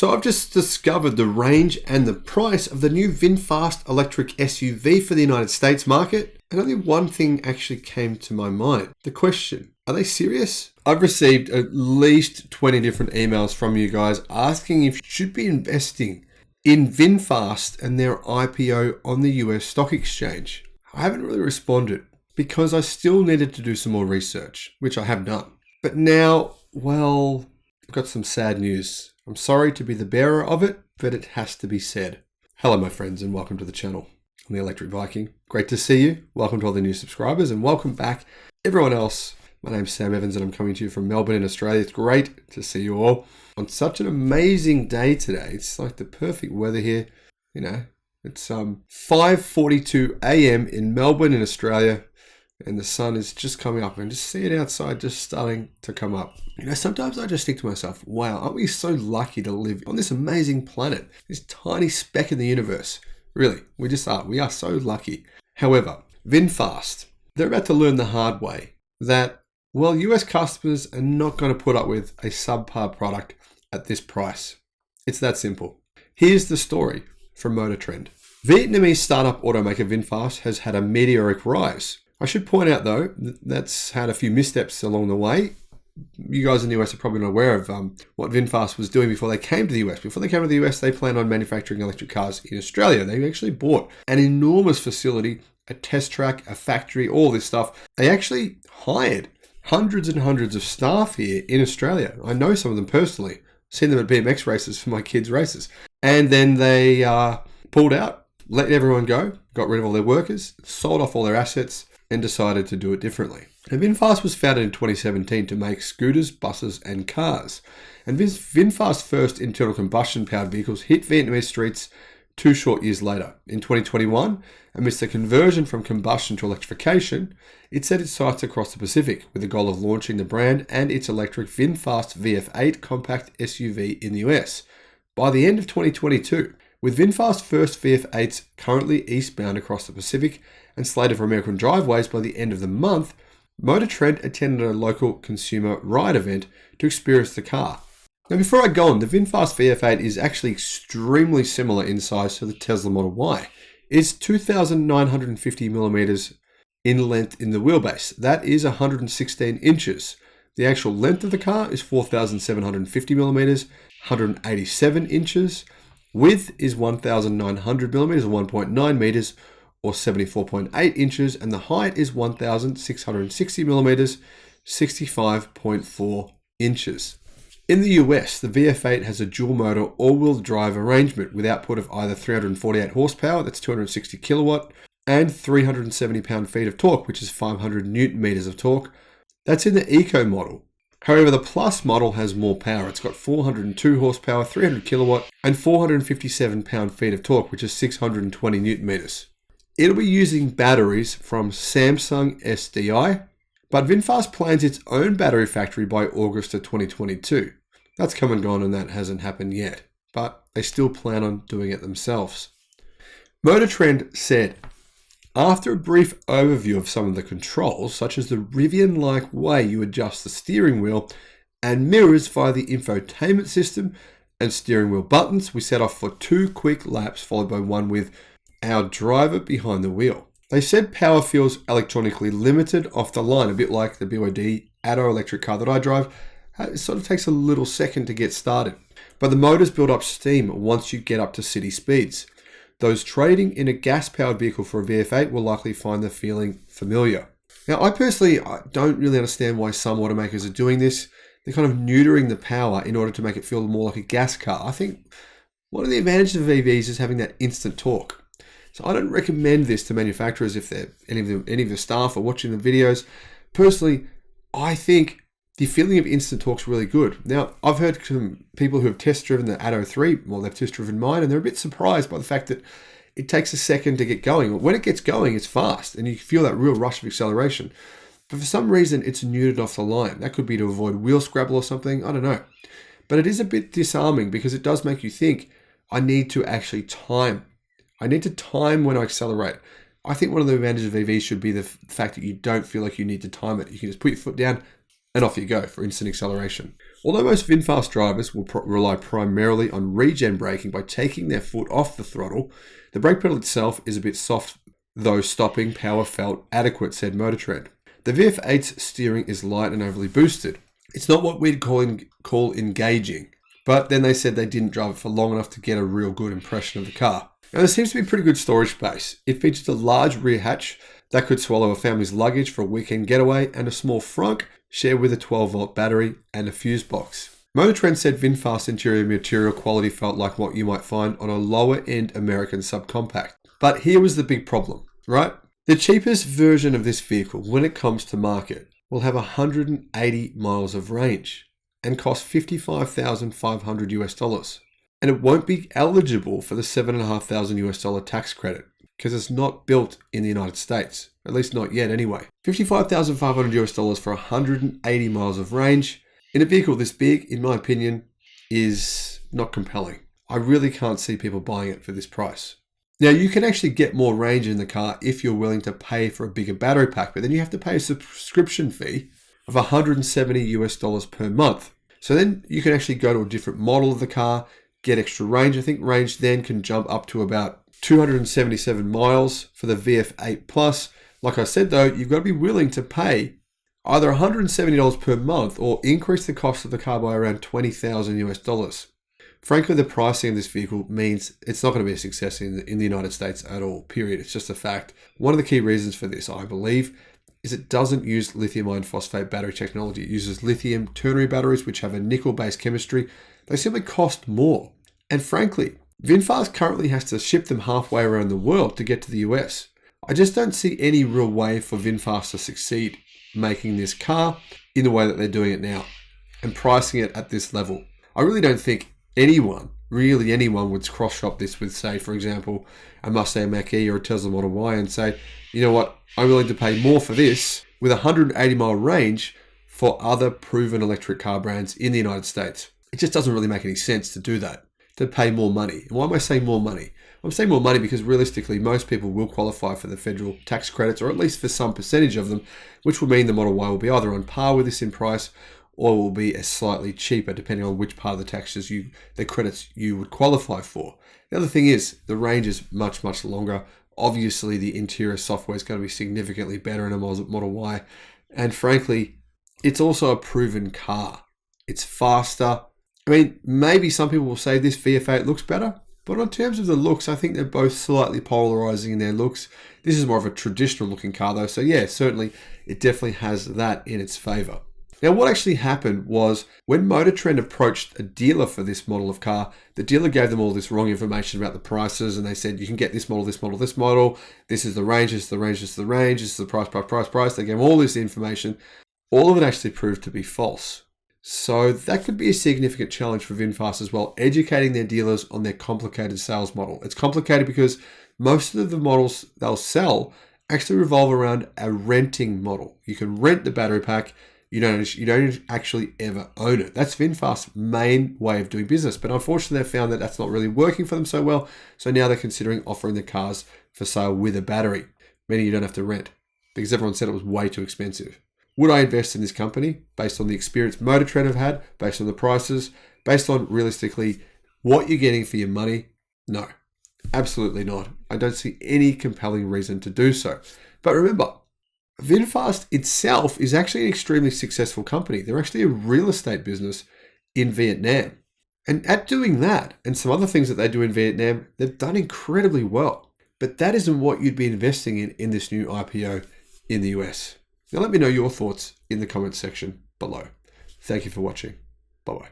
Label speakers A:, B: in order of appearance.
A: So I've just discovered the range and the price of the new VinFast electric SUV for the United States market, and only one thing actually came to my mind. The question, are they serious? I've received at least 20 different emails from you guys asking if you should be investing in VinFast and their IPO on the US stock exchange. I haven't really responded because I still needed to do some more research, which I have done. But now, well, I've got some sad news. I'm sorry to be the bearer of it, but it has to be said. Hello, my friends, and welcome to the channel. I'm the Electric Viking. Great to see you. Welcome to all the new subscribers, and welcome back, everyone else. My name's Sam Evans, and I'm coming to you from Melbourne in Australia. It's great to see you all on such an amazing day today. It's like the perfect weather here. You know, it's 5:42 a.m. in Melbourne in Australia, and the sun is just coming up, and just see it outside just starting to come up. You know, sometimes I just think to myself, wow, aren't we so lucky to live on this amazing planet, this tiny speck in the universe? Really, we just are. We are so lucky. However, VinFast, they're about to learn the hard way that, well, US customers are not going to put up with a subpar product at this price. It's that simple. Here's the story from Motor Trend. Vietnamese startup automaker VinFast has had a meteoric rise. I should point out, though, that's had a few missteps along the way. You guys in the US are probably not aware of what VinFast was doing before they came to the US. Before they came to the US, they planned on manufacturing electric cars in Australia. They actually bought an enormous facility, a test track, a factory, all this stuff. They actually hired hundreds and hundreds of staff here in Australia. I know some of them personally. Seen them at BMX races for my kids' races. And then they pulled out, let everyone go, got rid of all their workers, sold off all their assets, and decided to do it differently. And VinFast was founded in 2017 to make scooters, buses, and cars. And VinFast's first internal combustion powered vehicles hit Vietnamese streets 2 short years later. In 2021, amidst the conversion from combustion to electrification, it set its sights across the Pacific with the goal of launching the brand and its electric VinFast VF8 compact SUV in the US by the end of 2022. With VinFast's first VF8s currently eastbound across the Pacific and slated for American driveways by the end of the month, Motor Trend attended a local consumer ride event to experience the car. Now, before I go on, the VinFast VF8 is actually extremely similar in size to the Tesla Model Y. It's 2,950 millimeters in length in the wheelbase. That is 116 inches. The actual length of the car is 4,750 millimeters, 187 inches. Width is 1,900 millimeters, or 1.9 meters, or 74.8 inches, and the height is 1,660 millimeters, 65.4 inches. In the US, the VF8 has a dual motor all-wheel drive arrangement with output of either 348 horsepower, that's 260 kilowatt, and 370 pound-feet of torque, which is 500 newton meters of torque. That's in the Eco model. However, the Plus model has more power. It's got 402 horsepower, 300 kilowatt, and 457 pound-feet of torque, which is 620 newton meters. It'll be using batteries from Samsung SDI, but VinFast plans its own battery factory by August of 2022. That's come and gone, and that hasn't happened yet, but they still plan on doing it themselves. Motor Trend said, after a brief overview of some of the controls, such as the Rivian-like way you adjust the steering wheel and mirrors via the infotainment system and steering wheel buttons, we set off for 2 quick laps, followed by one with our driver behind the wheel. They said power feels electronically limited off the line, a bit like the BYD Atto electric car that I drive. It sort of takes a little second to get started, but the motors build up steam once you get up to city speeds. Those trading in a gas-powered vehicle for a VF8 will likely find the feeling familiar. Now, I personally don't really understand why some automakers are doing this. They're kind of neutering the power in order to make it feel more like a gas car. I think one of the advantages of EVs is having that instant torque. So I don't recommend this to manufacturers if they're any of the staff are watching the videos. Personally, I think the feeling of instant torque is really good. Now, I've heard from people who have test driven the Atto 3, well, they've test driven mine, and they're a bit surprised by the fact that it takes a second to get going. When it gets going, it's fast, and you feel that real rush of acceleration. But for some reason, it's neutered off the line. That could be to avoid wheel scrabble or something, I don't know. But it is a bit disarming because it does make you think, I need to actually time. I need to time when I accelerate. I think one of the advantages of EVs should be the fact that you don't feel like you need to time it. You can just put your foot down, and off you go for instant acceleration. Although most VinFast drivers will rely primarily on regen braking by taking their foot off the throttle, the brake pedal itself is a bit soft, though stopping power felt adequate, said MotorTrend. The VF8's steering is light and overly boosted. It's not what we'd call engaging, but then they said they didn't drive it for long enough to get a real good impression of the car. Now there seems to be pretty good storage space. It features a large rear hatch that could swallow a family's luggage for a weekend getaway and a small frunk shared with a 12-volt battery and a fuse box. MotorTrend said VinFast interior material quality felt like what you might find on a lower-end American subcompact. But here was the big problem, right? The cheapest version of this vehicle, when it comes to market, will have 180 miles of range and cost $55,500 US. And it won't be eligible for the $7,500 US tax credit because it's not built in the United States, at least not yet anyway. $55,500 US for 180 miles of range in a vehicle this big, in my opinion, is not compelling. I really can't see people buying it for this price. Now, you can actually get more range in the car if you're willing to pay for a bigger battery pack, but then you have to pay a subscription fee of $170 US per month. So then you can actually go to a different model of the car, get extra range. I think range then can jump up to about 277 miles for the VF8 Plus. Like I said though, you've got to be willing to pay either $170 per month or increase the cost of the car by around $20,000 US. Frankly, the pricing of this vehicle means it's not going to be a success in the United States at all, period. It's just a fact. One of the key reasons for this, I believe, is it doesn't use lithium iron phosphate battery technology. It uses lithium ternary batteries, which have a nickel-based chemistry. They simply cost more. And frankly, VinFast currently has to ship them halfway around the world to get to the US. I just don't see any real way for VinFast to succeed making this car in the way that they're doing it now and pricing it at this level. I really don't think anyone would cross-shop this with, say, for example, a Mustang Mach-E or a Tesla Model Y and say, you know what, I'm willing to pay more for this with 180-mile range for other proven electric car brands in the United States. It just doesn't really make any sense to do that, to pay more money. And why am I saying more money? I'm saying more money because realistically, most people will qualify for the federal tax credits, or at least for some percentage of them, which will mean the Model Y will be either on par with this in price or will be slightly cheaper depending on which part of the credits you would qualify for. The other thing is the range is much, much longer. Obviously, the interior software is going to be significantly better in a Model Y. And frankly, it's also a proven car. It's faster. I mean, maybe some people will say this VF8 looks better, but in terms of the looks, I think they're both slightly polarizing in their looks. This is more of a traditional looking car though. So yeah, certainly it definitely has that in its favor. Now, what actually happened was when MotorTrend approached a dealer for this model of car, the dealer gave them all this wrong information about the prices, and they said, you can get this model, this model, this model. This is the range, this is the range, this is the range, this is the price. They gave them all this information. All of it actually proved to be false. So that could be a significant challenge for VinFast as well, educating their dealers on their complicated sales model. It's complicated because most of the models they'll sell actually revolve around a renting model. You can rent the battery pack. You don't actually ever own it. That's VinFast's main way of doing business. But unfortunately, they've found that that's not really working for them so well. So now they're considering offering the cars for sale with a battery, meaning you don't have to rent because everyone said it was way too expensive. Would I invest in this company based on the experience MotorTrend have had, based on the prices, based on realistically what you're getting for your money? No, absolutely not. I don't see any compelling reason to do so. But remember, VinFast itself is actually an extremely successful company. They're actually a real estate business in Vietnam. And at doing that and some other things that they do in Vietnam, they've done incredibly well. But that isn't what you'd be investing in this new IPO in the US. Now let me know your thoughts in the comments section below. Thank you for watching. Bye-bye.